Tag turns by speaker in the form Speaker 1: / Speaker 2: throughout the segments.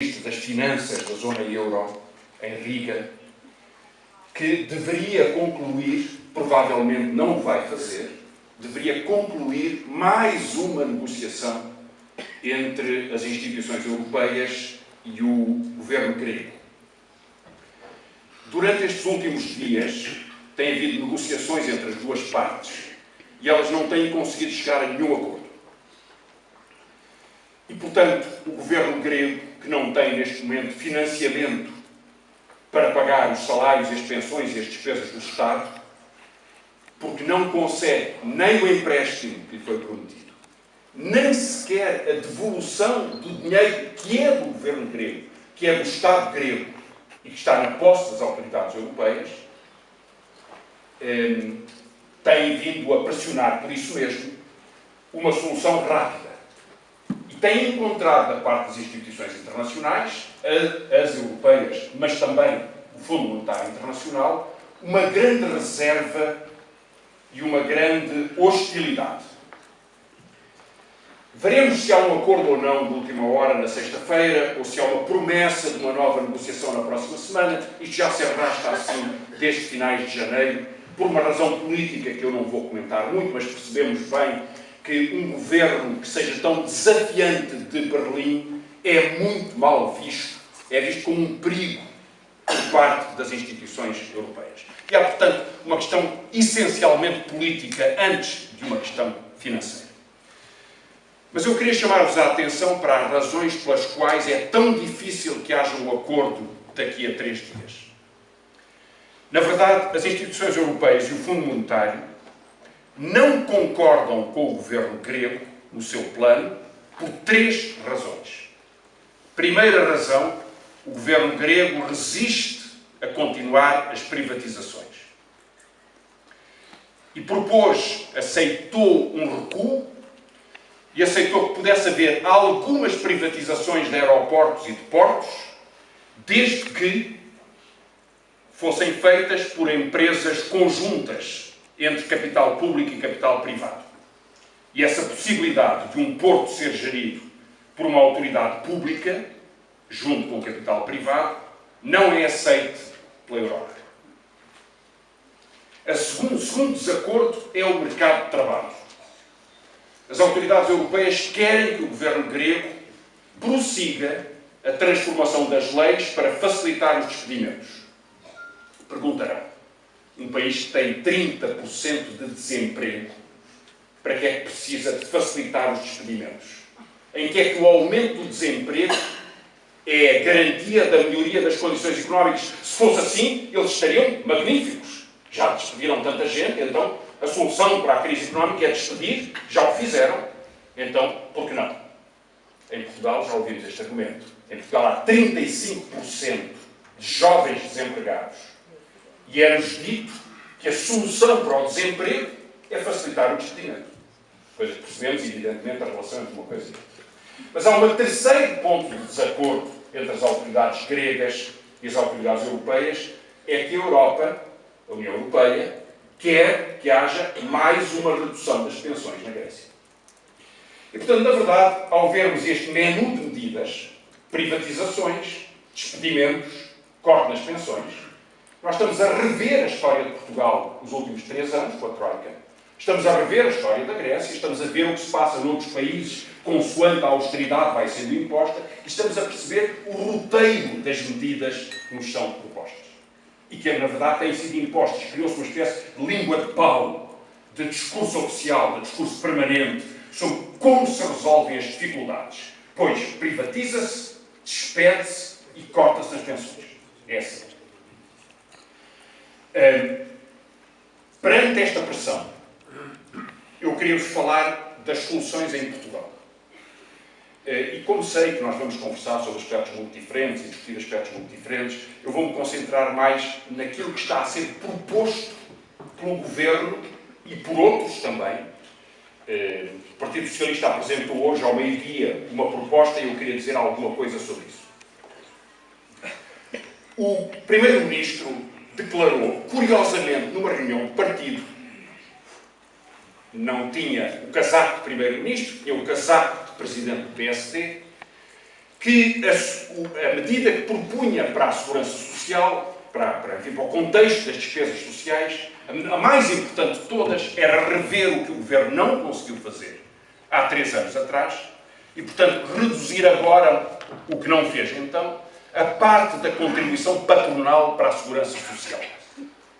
Speaker 1: das finanças da zona euro, em Riga, que deveria concluir, provavelmente não o vai fazer, deveria concluir mais uma negociação entre as instituições europeias e o governo grego. Durante estes últimos dias tem havido negociações entre as duas partes e elas não têm conseguido chegar a nenhum acordo. E, portanto, o governo grego, que não tem neste momento financiamento para pagar os salários, as pensões e as despesas do Estado, porque não consegue nem o empréstimo que lhe foi prometido, nem sequer a devolução do dinheiro que é do governo grego, que é do Estado grego e que está na posse das autoridades europeias, tem vindo a pressionar, por isso mesmo, uma solução rápida. E tem encontrado, da parte das instituições internacionais, as europeias, mas também o Fundo Monetário Internacional, uma grande reserva e uma grande hostilidade. Veremos se há um acordo ou não de última hora, na sexta-feira, ou se há uma promessa de uma nova negociação na próxima semana. Isto já se arrasta assim desde finais de janeiro, por uma razão política que eu não vou comentar muito, mas percebemos bem que um governo que seja tão desafiante de Berlim é muito mal visto, é visto como um perigo por parte das instituições europeias. E há, portanto, uma questão essencialmente política antes de uma questão financeira. Mas eu queria chamar-vos a atenção para as razões pelas quais é tão difícil que haja um acordo daqui a 3 dias. Na verdade, as instituições europeias e o Fundo Monetário não concordam com o governo grego no seu plano por 3 razões. Primeira razão, o governo grego resiste a continuar as privatizações. E aceitou um recuo e aceitou que pudesse haver algumas privatizações de aeroportos e de portos, desde que fossem feitas por empresas conjuntas entre capital público e capital privado. E essa possibilidade de um porto ser gerido por uma autoridade pública, junto com o capital privado, não é aceite pela Europa. O segundo desacordo é o mercado de trabalho. As autoridades europeias querem que o governo grego prossiga a transformação das leis para facilitar os despedimentos. Perguntarão, um país que tem 30% de desemprego, para que é que precisa de facilitar os despedimentos? Em que é que o aumento do desemprego é a garantia da melhoria das condições económicas? Se fosse assim, eles estariam magníficos. Já despediram tanta gente, então a solução para a crise económica é despedir, já o fizeram, então por que não? Em Portugal já ouvimos este argumento. Em Portugal há 35% de jovens desempregados e é-nos dito que a solução para o desemprego é facilitar o despedimento. Depois percebemos, evidentemente, a relação entre uma coisa e outra. Mas há um terceiro ponto de desacordo entre as autoridades gregas e as autoridades europeias, é que a Europa, a União Europeia, quer que haja mais uma redução das pensões na Grécia. E, portanto, na verdade, ao vermos este menu de medidas, privatizações, despedimentos, corte nas pensões, nós estamos a rever a história de Portugal nos últimos 3 anos, com a Troika. Estamos a rever a história da Grécia, estamos a ver o que se passa noutros países, consoante a austeridade vai sendo imposta, e estamos a perceber o roteiro das medidas que nos são propostas. E que, na verdade, têm sido impostas. Criou-se uma espécie de língua de pau, de discurso oficial, de discurso permanente, sobre como se resolvem as dificuldades. Pois privatiza-se, despede-se e corta-se as pensões. É assim. Perante esta pressão, eu queria-vos falar das soluções em Portugal. E como sei que nós vamos conversar sobre aspectos muito diferentes e discutir aspectos muito diferentes, eu vou-me concentrar mais naquilo que está a ser proposto pelo Governo e por outros também. O Partido Socialista apresentou hoje ao meio-dia uma proposta e eu queria dizer alguma coisa sobre isso. O Primeiro-Ministro declarou, curiosamente, numa reunião de partido, não tinha o casaco de Primeiro-Ministro, tinha o casaco de Presidente do PSD, que a medida que propunha para a segurança social, para o contexto das despesas sociais, a mais importante de todas era rever o que o Governo não conseguiu fazer há 3 anos atrás e, portanto, reduzir agora o que não fez então, a parte da contribuição patronal para a segurança social.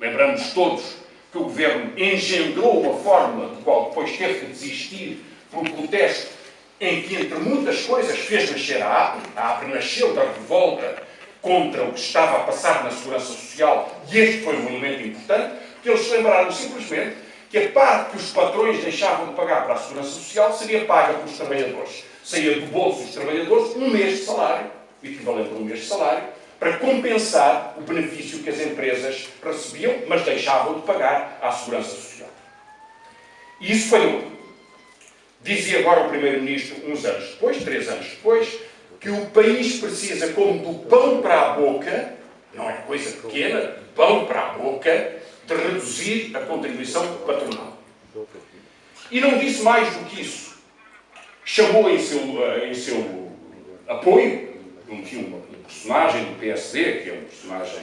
Speaker 1: Lembramos todos que o Governo engendrou uma fórmula de qual depois teve que desistir por um protesto em que, entre muitas coisas, fez nascer a APRE. A APRE nasceu da revolta contra o que estava a passar na segurança social e este foi um elemento importante, porque eles se lembraram simplesmente que a parte que os patrões deixavam de pagar para a segurança social seria paga pelos trabalhadores. Saía do bolso dos trabalhadores um mês de salário, equivalente a um mês de salário, para compensar o benefício que as empresas recebiam, mas deixavam de pagar à segurança social. E isso falhou. Dizia agora o Primeiro-Ministro, uns anos depois, 3 anos depois, que o país precisa, como do pão para a boca, não é coisa pequena, do pão para a boca, de reduzir a contribuição patronal. E não disse mais do que isso. Chamou em seu apoio um personagem do PSD, que é um personagem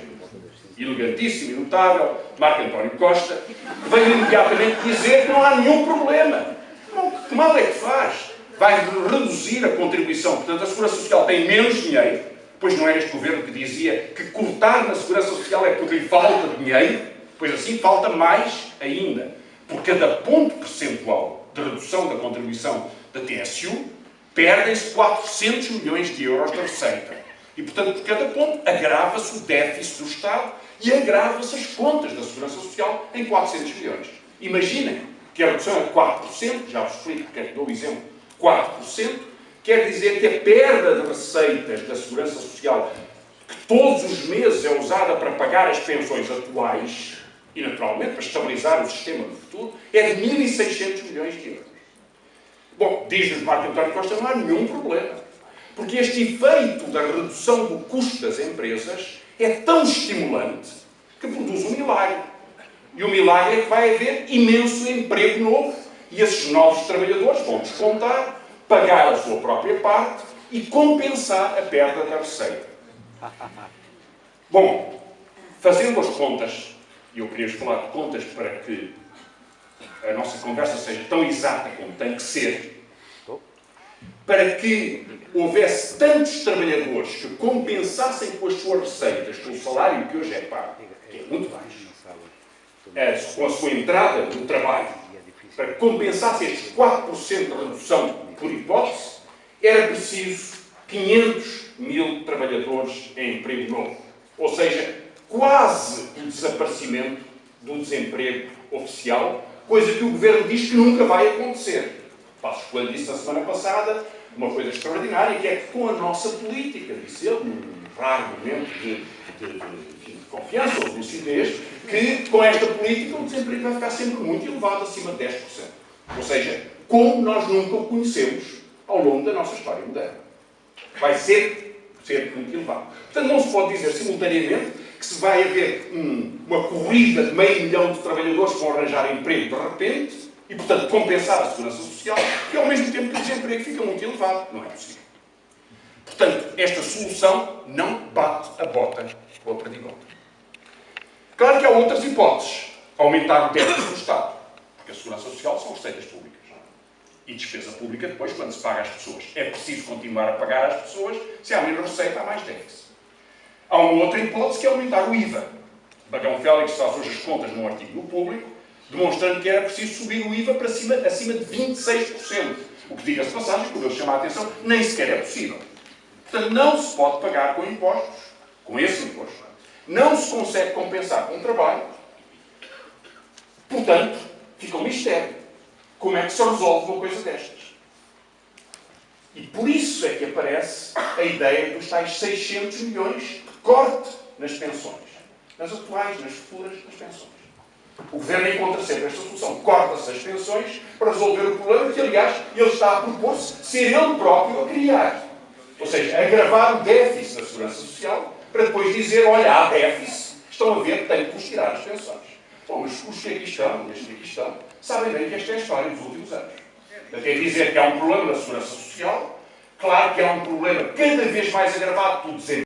Speaker 1: elegantíssimo e notável, Marco António Costa, que veio imediatamente dizer que não há nenhum problema. Não, que mal é que faz? Vai reduzir a contribuição. Portanto, a Segurança Social tem menos dinheiro, pois não era este governo que dizia que cortar na Segurança Social é porque lhe falta dinheiro, pois assim falta mais ainda. Por cada ponto percentual de redução da contribuição da TSU, perdem-se 400 milhões de euros de receita. E, portanto, por cada ponto, agrava-se o déficit do Estado e agrava-se as contas da Segurança Social em 400 milhões. Imaginem que a redução é de 4%, já vos explico porque é que dou o exemplo, 4%, quer dizer que a perda de receitas da Segurança Social, que todos os meses é usada para pagar as pensões atuais, e naturalmente para estabilizar o sistema no futuro, é de 1.600 milhões de euros. Bom, diz-nos Marco António Costa, não há nenhum problema. Porque este efeito da redução do custo das empresas é tão estimulante que produz um milagre. E o milagre é que vai haver imenso emprego novo. E esses novos trabalhadores vão descontar, pagar a sua própria parte e compensar a perda da receita. Bom, fazendo as contas, e eu queria falar de contas para que a nossa conversa seja tão exata como tem que ser, para que houvesse tantos trabalhadores que compensassem com as suas receitas, com o salário que hoje é pago, que é muito baixo, com a sua entrada no trabalho, para que compensasse estes 4% de redução por hipótese, era preciso 500 mil trabalhadores em emprego novo. Ou seja, quase o desaparecimento do desemprego oficial, coisa que o Governo diz que nunca vai acontecer. Passos Coelho disse na semana passada uma coisa extraordinária, que é que com a nossa política, disse ele, num raro momento de confiança ou de lucidez, que com esta política o desemprego vai ficar sempre muito elevado, acima de 10%. Ou seja, como nós nunca o conhecemos ao longo da nossa história moderna. Vai ser muito elevado. Portanto, não se pode dizer simultaneamente que se vai haver uma corrida de 500 mil de trabalhadores que vão arranjar emprego de repente e, portanto, compensar a segurança social e, ao mesmo tempo, que o desemprego fica muito elevado. Não é possível. Portanto, esta solução não bate a bota com a perdigota. Claro que há outras hipóteses. Aumentar o déficit do Estado. Porque a segurança social são receitas públicas. E despesa pública depois, quando se paga às pessoas. É preciso continuar a pagar às pessoas. Se há menos receita, há mais déficit. Há uma outra hipótese que é aumentar o IVA. Bagão Félix faz hoje as contas num artigo no Público, demonstrando que era preciso subir o IVA para acima de 26%. O que, diga-se de passagem, por eu chamar a atenção, nem sequer é possível. Portanto, não se pode pagar com impostos, com esse imposto. Não se consegue compensar com o trabalho. Portanto, fica um mistério. Como é que se resolve uma coisa destas? E por isso é que aparece a ideia dos tais 600 milhões de corte nas pensões. Nas atuais, nas futuras, nas pensões. O Governo encontra sempre esta solução. Corta-se as pensões para resolver o problema que, aliás, ele está a propor-se ser ele próprio a criar. Ou seja, agravar o déficit da segurança social para depois dizer, olha, há déficit, estão a ver que tem que nos tirar as pensões. Bom, mas os que aqui estão, e as que aqui estão, sabem bem que esta é a história dos últimos anos. Até dizer que há um problema na segurança social Claro que há um problema cada vez mais agravado pelo desemprego.